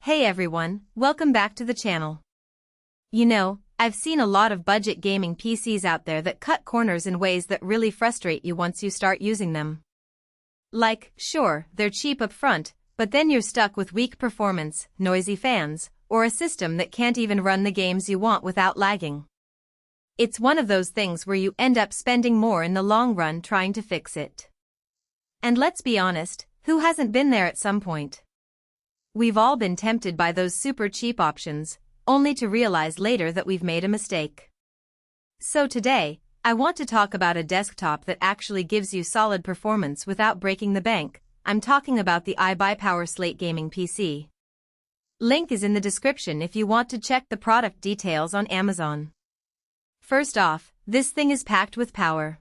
Hey everyone, welcome back to the channel. You know, I've seen a lot of budget gaming PCs out there that cut corners in ways that really frustrate you once you start using them. Like, sure, they're cheap up front, but then you're stuck with weak performance, noisy fans, or a system that can't even run the games you want without lagging. It's one of those things where you end up spending more in the long run trying to fix it. And let's be honest, who hasn't been there at some point? We've all been tempted by those super cheap options, only to realize later that we've made a mistake. So today, I want to talk about a desktop that actually gives you solid performance without breaking the bank. I'm talking about the iBUYPOWER Slate Gaming PC. Link is in the description if you want to check the product details on Amazon. First off, this thing is packed with power.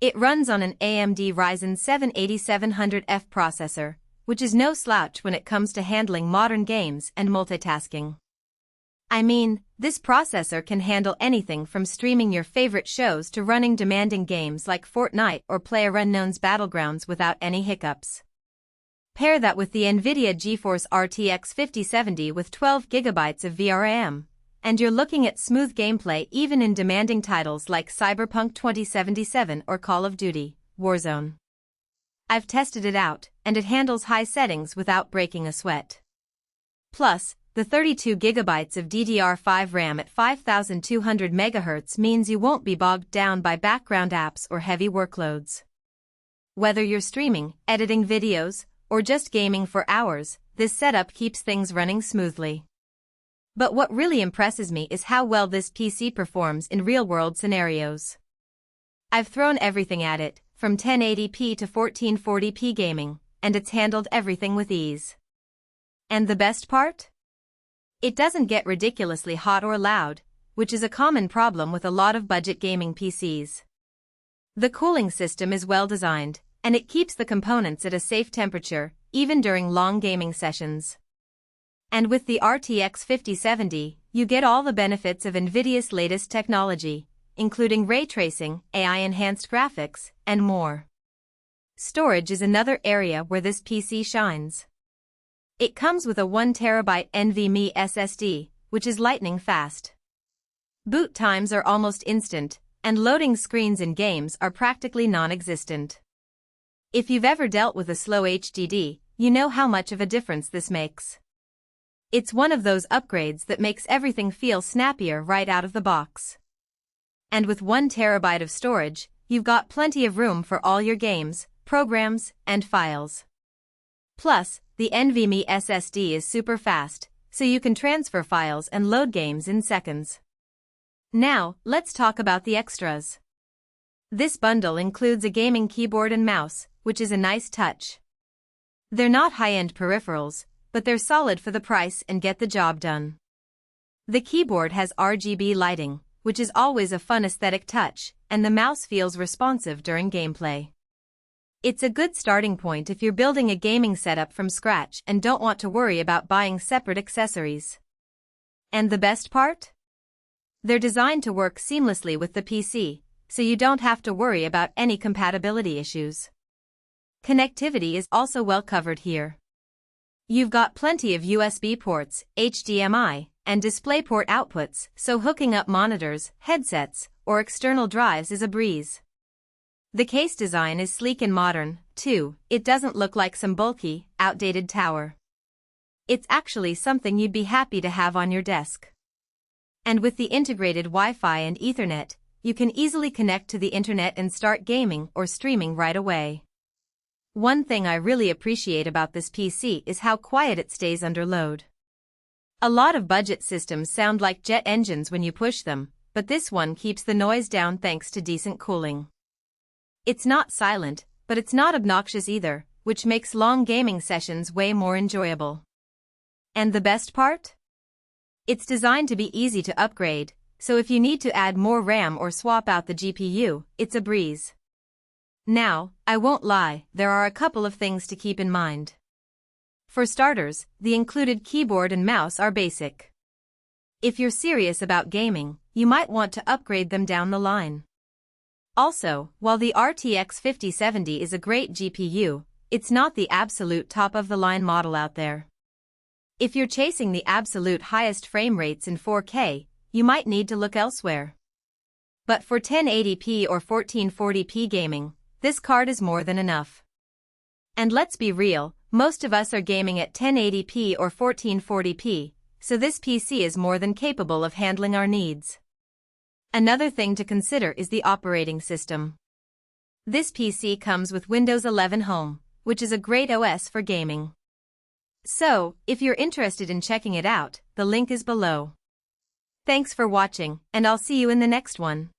It runs on an AMD Ryzen 7 8700F processor, which is no slouch when it comes to handling modern games and multitasking. I mean, this processor can handle anything from streaming your favorite shows to running demanding games like Fortnite or PlayerUnknown's Battlegrounds without any hiccups. Pair that with the NVIDIA GeForce RTX 5070 with 12 GB of VRAM, and you're looking at smooth gameplay even in demanding titles like Cyberpunk 2077 or Call of Duty, Warzone. I've tested it out, and it handles high settings without breaking a sweat. Plus, the 32 GB of DDR5 RAM at 5200 MHz means you won't be bogged down by background apps or heavy workloads. Whether you're streaming, editing videos, or just gaming for hours, this setup keeps things running smoothly. But what really impresses me is how well this PC performs in real-world scenarios. I've thrown everything at it, from 1080p to 1440p gaming, and it's handled everything with ease. And the best part? It doesn't get ridiculously hot or loud, which is a common problem with a lot of budget gaming PCs. The cooling system is well designed, and it keeps the components at a safe temperature, even during long gaming sessions. And with the RTX 5070, you get all the benefits of NVIDIA's latest technology, including ray tracing, AI-enhanced graphics, and more. Storage is another area where this PC shines. It comes with a 1TB NVMe SSD, which is lightning fast. Boot times are almost instant, and loading screens in games are practically non-existent. If you've ever dealt with a slow HDD, you know how much of a difference this makes. It's one of those upgrades that makes everything feel snappier right out of the box. And with 1 TB of storage, you've got plenty of room for all your games, programs, and files. Plus, the NVMe SSD is super fast, so you can transfer files and load games in seconds. Now, let's talk about the extras. This bundle includes a gaming keyboard and mouse, which is a nice touch. They're not high-end peripherals, but they're solid for the price and get the job done. The keyboard has RGB lighting, which is always a fun aesthetic touch, and the mouse feels responsive during gameplay. It's a good starting point if you're building a gaming setup from scratch and don't want to worry about buying separate accessories. And the best part? They're designed to work seamlessly with the PC, so you don't have to worry about any compatibility issues. Connectivity is also well covered here. You've got plenty of USB ports, HDMI, and DisplayPort outputs, so hooking up monitors, headsets, or external drives is a breeze. The case design is sleek and modern, too. It doesn't look like some bulky, outdated tower. It's actually something you'd be happy to have on your desk. And with the integrated Wi-Fi and Ethernet, you can easily connect to the internet and start gaming or streaming right away. One thing I really appreciate about this PC is how quiet it stays under load. A lot of budget systems sound like jet engines when you push them, but this one keeps the noise down thanks to decent cooling. It's not silent, but it's not obnoxious either, which makes long gaming sessions way more enjoyable. And the best part? It's designed to be easy to upgrade, so if you need to add more RAM or swap out the GPU, it's a breeze. Now, I won't lie, there are a couple of things to keep in mind. For starters, the included keyboard and mouse are basic. If you're serious about gaming, you might want to upgrade them down the line. Also, while the RTX 5070 is a great GPU, it's not the absolute top-of-the-line model out there. If you're chasing the absolute highest frame rates in 4K, you might need to look elsewhere. But for 1080p or 1440p gaming, this card is more than enough. And let's be real, most of us are gaming at 1080p or 1440p, so this PC is more than capable of handling our needs. Another thing to consider is the operating system. This PC comes with Windows 11 Home, which is a great OS for gaming. So, if you're interested in checking it out, the link is below. Thanks for watching, and I'll see you in the next one.